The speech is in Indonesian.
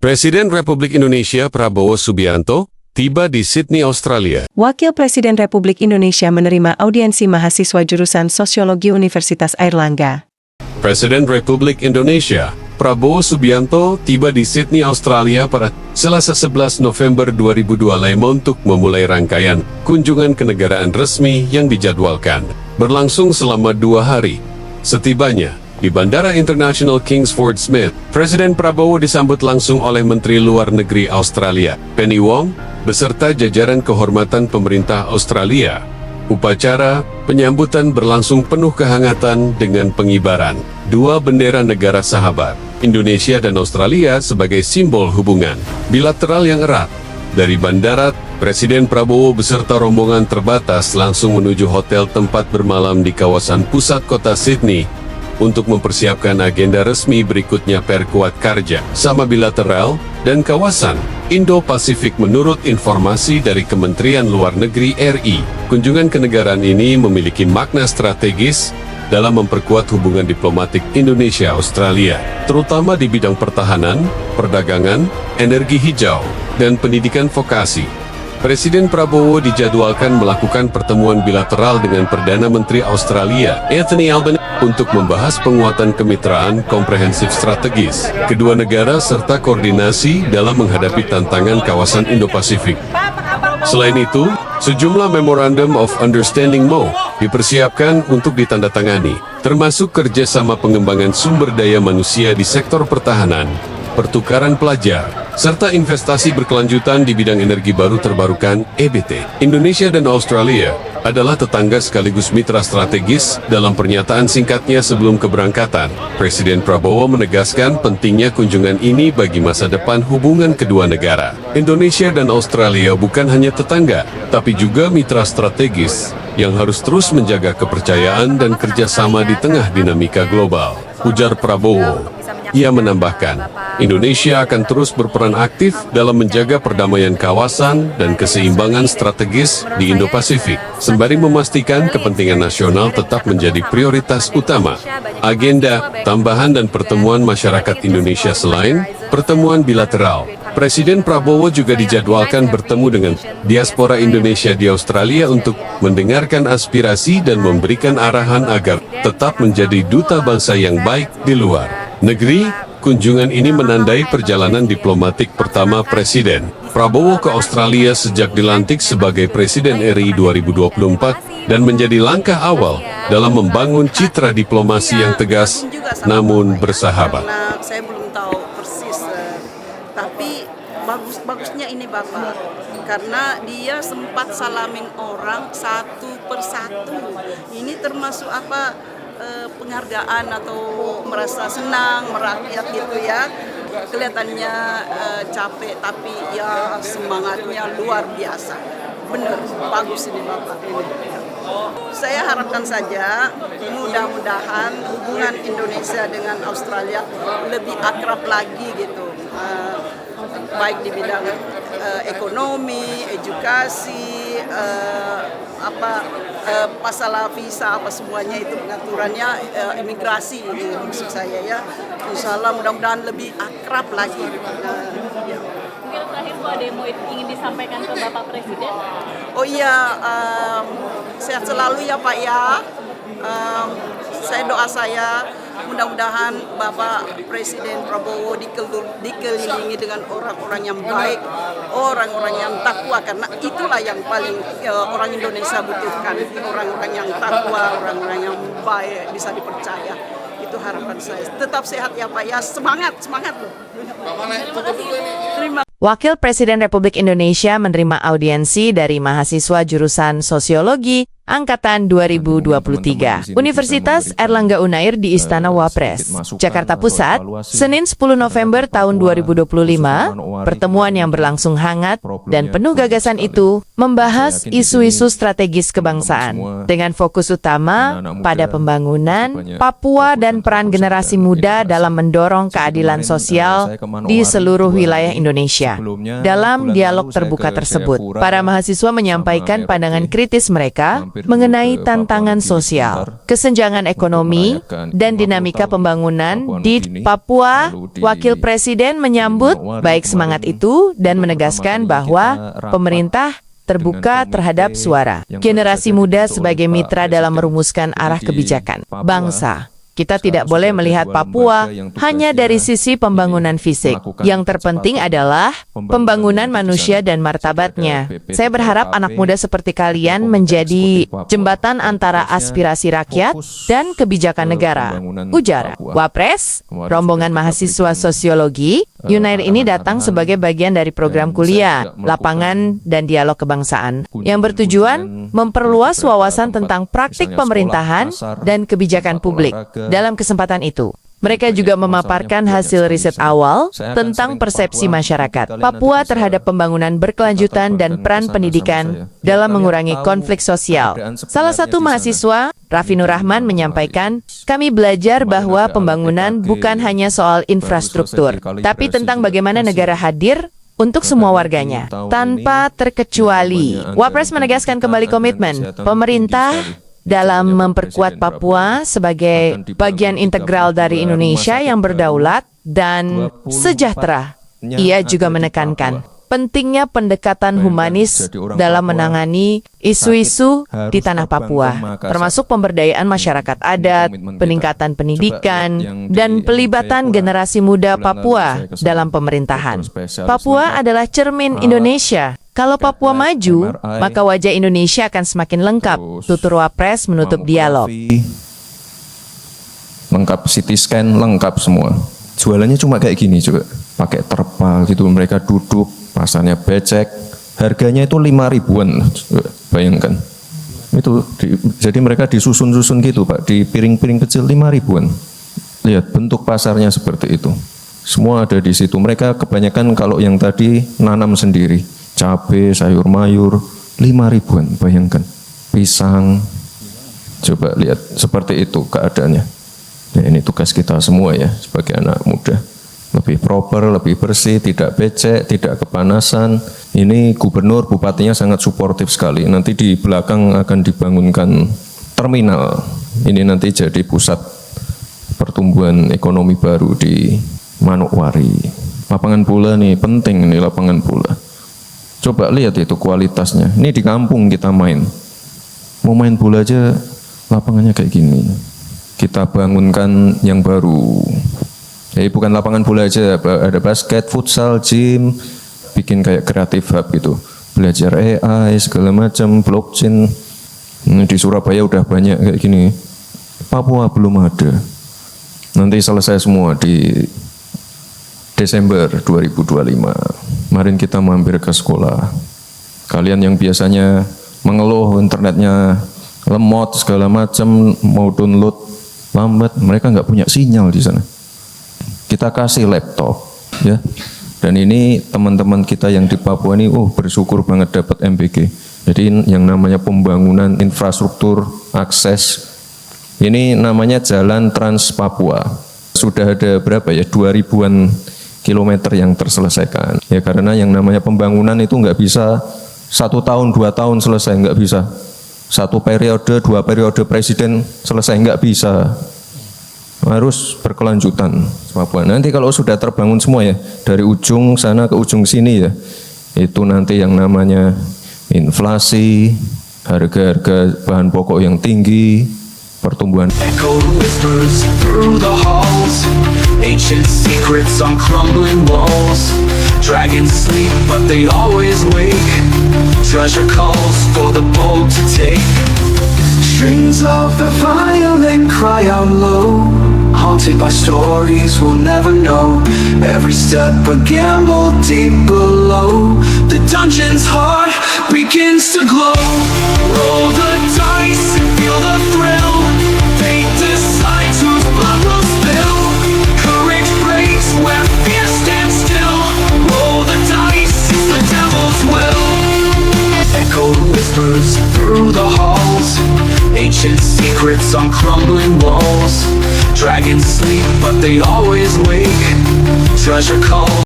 Presiden Republik Indonesia Prabowo Subianto tiba di Sydney, Australia. Wakil Presiden Republik Indonesia menerima audiensi mahasiswa jurusan Sosiologi Universitas Airlangga. Presiden Republik Indonesia Prabowo Subianto tiba di Sydney, Australia pada Selasa 11 November 2025 untuk memulai rangkaian kunjungan kenegaraan resmi yang dijadwalkan berlangsung selama 2 hari. Setibanya di Bandara Internasional Kingsford Smith, Presiden Prabowo disambut langsung oleh Menteri Luar Negeri Australia, Penny Wong, beserta jajaran kehormatan pemerintah Australia. Upacara penyambutan berlangsung penuh kehangatan dengan pengibaran dua bendera negara sahabat, Indonesia dan Australia sebagai simbol hubungan bilateral yang erat. Dari bandara, Presiden Prabowo beserta rombongan terbatas langsung menuju hotel tempat bermalam di kawasan pusat kota Sydney untuk mempersiapkan agenda resmi berikutnya Perkuat Karja sama bilateral dan kawasan Indo-Pasifik. Menurut informasi dari Kementerian Luar Negeri RI, kunjungan kenegaraan ini memiliki makna strategis dalam memperkuat hubungan diplomatik Indonesia-Australia, terutama di bidang pertahanan, perdagangan, energi hijau, dan pendidikan vokasi. Presiden Prabowo dijadwalkan melakukan pertemuan bilateral dengan Perdana Menteri Australia, Anthony Albanese, untuk membahas penguatan kemitraan komprehensif strategis kedua negara serta koordinasi dalam menghadapi tantangan kawasan Indo-Pasifik. Selain itu, sejumlah Memorandum of Understanding MOU dipersiapkan untuk ditandatangani, termasuk kerjasama pengembangan sumber daya manusia di sektor pertahanan, pertukaran pelajar, serta investasi berkelanjutan di bidang energi baru terbarukan (EBT). Indonesia dan Australia adalah tetangga sekaligus mitra strategis. Dalam pernyataan singkatnya sebelum keberangkatan, Presiden Prabowo menegaskan pentingnya kunjungan ini bagi masa depan hubungan kedua negara. Indonesia dan Australia bukan hanya tetangga, tapi juga mitra strategis yang harus terus menjaga kepercayaan dan kerjasama di tengah dinamika global, ujar Prabowo. Ia menambahkan, Indonesia akan terus berperan aktif dalam menjaga perdamaian kawasan dan keseimbangan strategis di Indo-Pasifik, sembari memastikan kepentingan nasional tetap menjadi prioritas utama. Agenda, tambahan dan pertemuan masyarakat Indonesia selain pertemuan bilateral, Presiden Prabowo juga dijadwalkan bertemu dengan diaspora Indonesia di Australia untuk mendengarkan aspirasi dan memberikan arahan agar tetap menjadi duta bangsa yang baik di luar negeri. Kunjungan ini menandai perjalanan diplomatik pertama Presiden Prabowo ke Australia sejak dilantik sebagai Presiden RI 2024 dan menjadi langkah awal dalam membangun citra diplomasi yang tegas namun bersahabat. Saya belum tahu persis, tapi bagusnya ini Bapak, karena dia sempat salamin orang satu persatu. Ini termasuk apa? Penghargaan atau merasa senang, merakyat gitu ya. Kelihatannya capek, tapi ya semangatnya luar biasa. Bener, bagus ini Bapak ini. Saya harapkan saja mudah-mudahan hubungan Indonesia dengan Australia lebih akrab lagi gitu. Baik di bidang ekonomi, edukasi, masalah visa apa semuanya itu pengaturannya, imigrasi ini maksud saya ya. Insya Allah mudah-mudahan lebih akrab lagi. Ya. Mungkin terakhir Bu, ada yang mau ingin disampaikan ke Bapak Presiden? Oh iya, sehat selalu ya Pak ya. Doa saya mudah-mudahan Bapak Presiden Prabowo dikelilingi dengan orang-orang yang baik, orang-orang yang takwa, karena itulah yang paling orang Indonesia butuhkan, orang-orang yang takwa, orang-orang yang baik, bisa dipercaya. Itu harapan saya. Tetap sehat ya Pak ya, semangat loh. Terima kasih. Wakil Presiden Republik Indonesia menerima audiensi dari mahasiswa jurusan Sosiologi Angkatan 2023, Universitas Airlangga Unair di Istana Wapres, Jakarta Pusat, Senin 10 November tahun 2025. Pertemuan yang berlangsung hangat dan penuh gagasan itu membahas isu-isu strategis kebangsaan, dengan fokus utama pada pembangunan Papua dan peran generasi muda dalam mendorong keadilan sosial di seluruh wilayah Indonesia. Dalam dialog terbuka tersebut, para mahasiswa menyampaikan pandangan kritis mereka mengenai tantangan sosial, kesenjangan ekonomi, dan dinamika pembangunan di Papua. Wakil Presiden menyambut baik semangat itu dan menegaskan bahwa pemerintah terbuka terhadap suara generasi muda sebagai mitra dalam merumuskan arah kebijakan bangsa. Kita tidak boleh melihat Papua hanya dari sisi pembangunan fisik. Yang terpenting adalah pembangunan manusia dan martabatnya. Saya berharap anak muda seperti kalian menjadi jembatan antara aspirasi rakyat dan kebijakan negara. Ujar Wapres. Rombongan mahasiswa sosiologi Unair ini datang sebagai bagian dari program kuliah, lapangan, dan dialog kebangsaan yang bertujuan memperluas wawasan tentang praktik pemerintahan dan kebijakan publik. Dalam kesempatan itu, mereka juga memaparkan hasil riset awal tentang persepsi masyarakat Papua terhadap pembangunan berkelanjutan dan peran pendidikan dalam mengurangi konflik sosial. Salah satu mahasiswa, Raffi Nur Rahman, menyampaikan, "Kami belajar bahwa pembangunan bukan hanya soal infrastruktur, tapi tentang bagaimana negara hadir untuk semua warganya, tanpa terkecuali." Wapres menegaskan kembali komitmen pemerintah dalam memperkuat Papua sebagai bagian integral dari Indonesia yang berdaulat dan sejahtera. Ia juga menekankan pentingnya pendekatan humanis dalam menangani isu-isu di tanah Papua, termasuk pemberdayaan masyarakat adat, peningkatan pendidikan, dan pelibatan generasi muda Papua dalam pemerintahan. Papua adalah cermin Indonesia. Kalau Papua maju, maka wajah Indonesia akan semakin lengkap. Tutur Wapres menutup dialog. Lengkap CT scan, lengkap semua. Jualannya cuma kayak gini juga, pakai terpal gitu, mereka duduk, pasarnya becek, harganya itu 5 ribuan, bayangkan. Itu jadi mereka disusun-susun gitu Pak, di piring-piring kecil 5 ribuan. Lihat bentuk pasarnya seperti itu. Semua ada di situ. Mereka kebanyakan kalau yang tadi nanam sendiri, cabai, sayur mayur, 5 ribuan, bayangkan. Pisang, coba lihat seperti itu keadaannya. Nah, ini tugas kita semua ya sebagai anak muda. Lebih proper, lebih bersih, tidak becek, tidak kepanasan. Ini gubernur, bupatinya sangat suportif sekali. Nanti di belakang akan dibangunkan terminal. Ini nanti jadi pusat pertumbuhan ekonomi baru di Manokwari. Lapangan bola nih, penting nih lapangan bola. Coba lihat itu kualitasnya. Ini di kampung kita main. Mau main bola aja lapangannya kayak gini. Kita bangunkan yang baru. Jadi bukan lapangan bola aja, ada basket, futsal, gym, bikin kayak kreatif hub gitu. Belajar AI, segala macam, blockchain. Di Surabaya udah banyak kayak gini. Papua belum ada. Nanti selesai semua di Desember 2025. Kemarin kita mampir ke sekolah. Kalian yang biasanya mengeluh internetnya lemot segala macam, mau download lambat, mereka nggak punya sinyal di sana. Kita kasih laptop, ya. Dan ini teman-teman kita yang di Papua ini, bersyukur banget dapat MBG. Jadi yang namanya pembangunan infrastruktur akses, ini namanya Jalan Trans Papua. Sudah ada berapa ya, 2000-an kilometer yang terselesaikan. Ya karena yang namanya pembangunan itu nggak bisa 1 tahun, 2 tahun selesai, nggak bisa. 1 periode, 2 periode presiden selesai, nggak bisa. Harus berkelanjutan Papua. Nanti kalau sudah terbangun semua ya, dari ujung sana ke ujung sini ya, itu nanti yang namanya inflasi, harga-harga bahan pokok yang tinggi, pertumbuhan. Echo whispers through the halls, ancient secrets on crumbling walls. Dragons sleep but they always wake, treasure calls for the bold to take. Strings of the violin cry out low, haunted by stories we'll never know. Every step a gamble deep below, the dungeon's heart begins to glow. Roll the dice and feel the thrill, fate decides whose blood will spill. Courage breaks where fear stands still. Roll the dice, it's the devil's will. Echo whispers through the halls, ancient secrets on crumbling walls. Dragons sleep but they always wake, treasure calls.